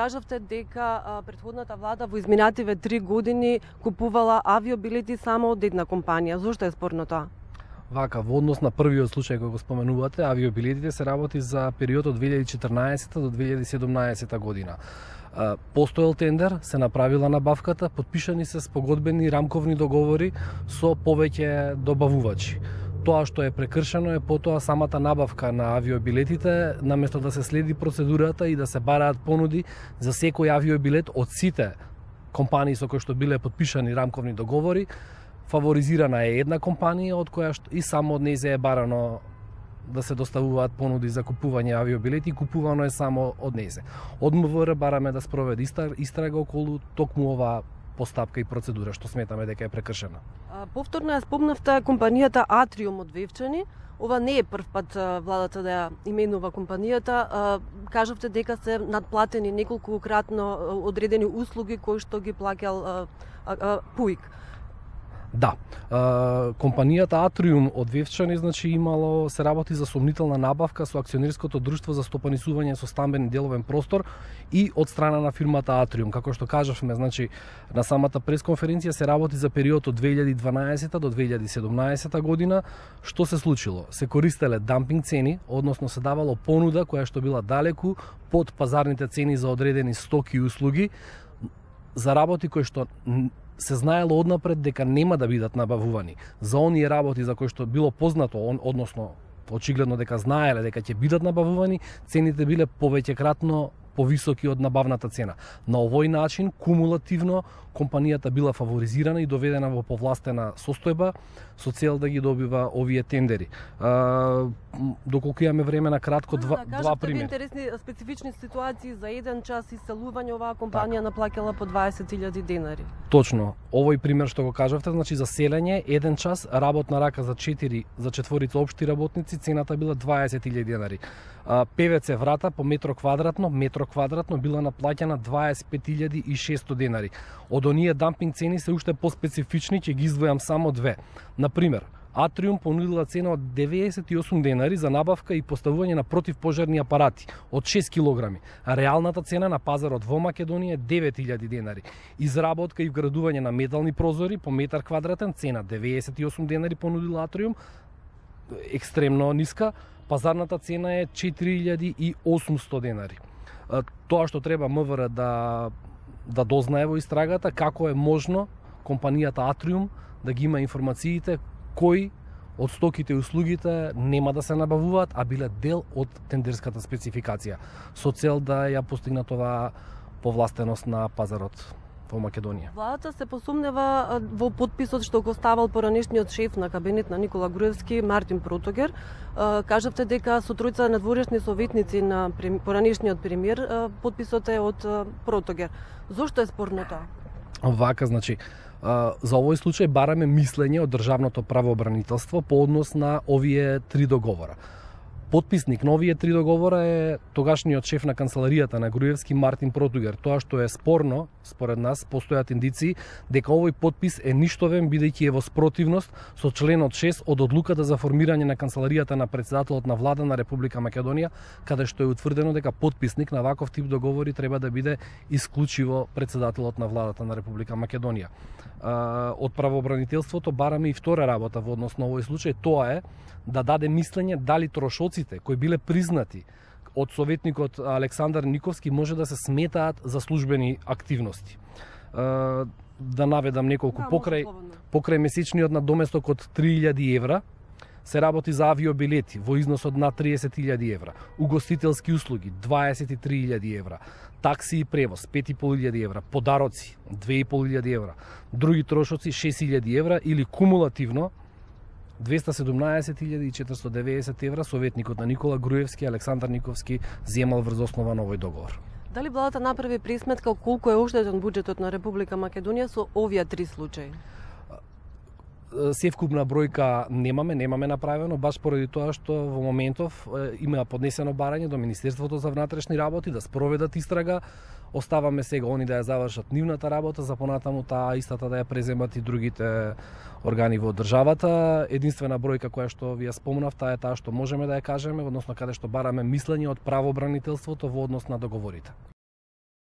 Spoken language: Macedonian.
кажавте дека претходната влада во изминативе 3 години купувала авиобилети само од една компанија. Зошто е спорно тоа? Вака, во однос на првиот случај кој го споменувате, авиобилетите се работи за период од 2014 до 2017 година. Постоел тендер, се направила набавката, подпишани се спогодбени рамковни договори со повеќе добавувачи. Тоа што е прекршено е потоа самата набавка на авиобилетите, наместо да се следи процедурата и да се бараат понуди за секој авиобилет од сите компании со кои што биле подпишани рамковни договори, фаворизирана е една компанија од која што и само од нејзе е барано да се доставуваат понуди за купување авиобилети и купувано е само од нејзе. Од МВР бараме да спроведе истрага околу токму оваа постапка и процедура што сметаме дека е прекршена. Повторно ја спомнавте компанијата Атриум од Вевчани. Ова не е прв пат владата да ја именува компанијата. Кажавте дека се надплатени неколкократно одредени услуги кои што ги плаќал ПУИК. Да, компанијата Атриум од Вевчани се работи за сомнителна набавка со акционерското друштво за стопанисување со стамбен и деловен простор и од страна на фирмата Атриум. Како што кажавме, на самата пресконференција се работи за период од 2012 до 2017 година. Што се случило? Се користеле дампинг цени, односно се давало понуда која што била далеку под пазарните цени за одредени стоки и услуги за работи кои што се знаело однапред дека нема да бидат набавувани. За оние работи за кои што било познато, односно очигледно дека знаеле дека ќе бидат набавувани, цените биле повеќекратно повисоки од набавната цена. На овој начин, кумулативно, компанијата била фаворизирана и доведена во повластена состојба со цел да ги добива овие тендери. Доколку имаме време на кратко два примери. Интересни специфични ситуации за еден час иселување оваа компанија наплаќала по 20.000 денари. Точно. Овој пример што го кажавте, за селење, еден час работна рака за четворица општи работници, цената била 20.000 денари. ПВЦ врата по метро квадратно била наплаќана 25.600 денари. Од оние дампинг цени се уште поспецифични, ќе ги издвојам само две. Например, Атриум понудила цена од 98 денари за набавка и поставување на противпожарни апарати од 6 килограми. А реалната цена на пазарот во Македонија е 9.000 денари. Изработка и вградување на метални прозори по метар квадратен, цена 98 денари понудила Атриум, екстремно ниска. Пазарната цена е 4.800 денари. Тоа што треба МВР да дознае во истрагата, како е можно компанијата Атриум да ги има информациите кои од стоките и услугите нема да се набавуваат, а биле дел од тендерската спецификација, со цел да ја постигнат оваа повластеност на пазарот во Македонија. Владата се посумнева во подписот што го ставал поранешниот шеф на кабинет на Никола Груевски, Мартин Протогер. Кажавте дека со тројца надворешни советници на поранешниот премиер подписот е од Протогер. Зошто е спорно тоа? Вака, за овој случај бараме мислење од државното правообранителство по однос на овие три договора. Подписник на овие три договора е тогашниот шеф на канцеларијата на Груевски, Мартин Протогер. Тоа што е спорно, според нас, постојат индиции дека овој подпис е ништовен бидејќи е во спротивност со членот 6 од одлуката за формирање на канцеларијата на председателот на влада на Република Македонија, каде што е утврдено дека подписник на ваков тип договори треба да биде исклучиво председателот на владата на Република Македонија. Од правообранителството бараме и втора работа во однос на овој случај, тоа е да даде мислење дали трошоците кои биле признати од советникот Александар Никовски може да се сметаат за службени активности. Да наведам неколку, покрај месечниот надоместок од 3.000 евра се работи за авиобилети во износ од над 30.000 евра, угостителски услуги 23.000 евра, такси и превоз 5.500 евра, подароци 2.500 евра, други трошоци 6.000 евра или кумулативно 217.490 евра советникот на Никола Груевски, Александар Никовски земал врз основа на овој договор. Дали владата направи пресметка колку е оштетен буџетот на Република Македонија со овие три случаи? Севкупна бројка немаме направено, баш поради тоа што во моментов има поднесено барање до Министерството за внатрешни работи да спроведат истрага. Оставаме сега они да ја завршат нивната работа, за понатаму таа истата да ја преземат и другите органи во државата. Единствена бројка која што ви ја спомнав, таа е таа што можеме да ја кажеме, односно каде што бараме мислење од правообранителството во однос на договорите.